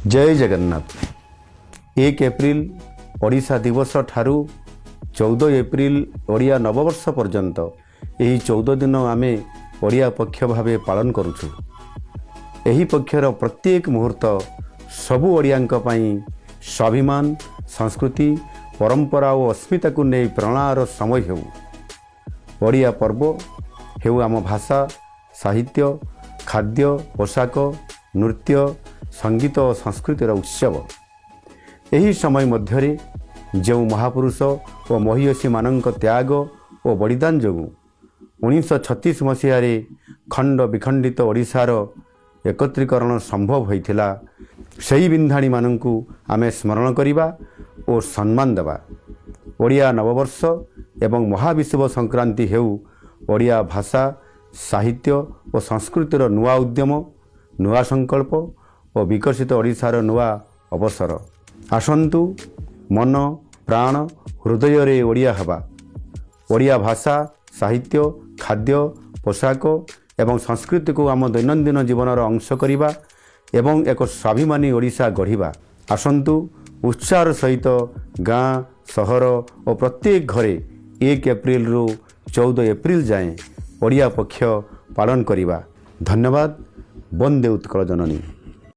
जय जगन्नाथ। 1 एप्रिल ओडिशा दिवस ठारू 14 एप्रिल ओडिया नववर्ष पर्यंत यही 14 दिन आमे ओडिया पक्ष भावे पालन करुछु। एही पक्षर प्रत्येक मुहूर्त सबु ओडियांक पई स्वाभिमान, संस्कृति, परंपरा और अस्मिता को नहीं प्रेरणार समय हेउ। ओडिया पर्व हेउ आम भाषा, साहित्य, खाद्य, पोशाक, नृत्य, संगीत और संस्कृतिर उत्सव। यही समय मध्यरे जो महापुरुष और महिषी मानक त्याग और बलिदान जो 1936 मसीह खंड विखंडित ओडिशार एकत्रीकरण संभव होइथिला, सही बिंधाणी मानकु आमे स्मरण करिबा और सम्मान देवा। ओडिया नववर्ष एवं महाविश्व संक्रांति हेउ ओडिया भाषा, साहित्य और संस्कृतिर नुआ उद्यम, नुआ संकल्प और विकसित ओडिशार नुआ अवसर। आसंतु मन, प्राण, हृदय रे ओडिया हवा। ओडिया भाषा, साहित्य, खाद्य, पोशाक एवं संस्कृति को आम दैनंदिन जीवनर अंश करिबा एवं एक स्वाभिमानी ओडिशा गढ़िबा। आसंतु उत्साह सहित गाँ, सहर और प्रत्येक घरे 1 एप्रिल रु 14 एप्रिल जाए ओडिया पक्ष पालन करिबा। धन्यवाद। वंदे उत्कल जननी।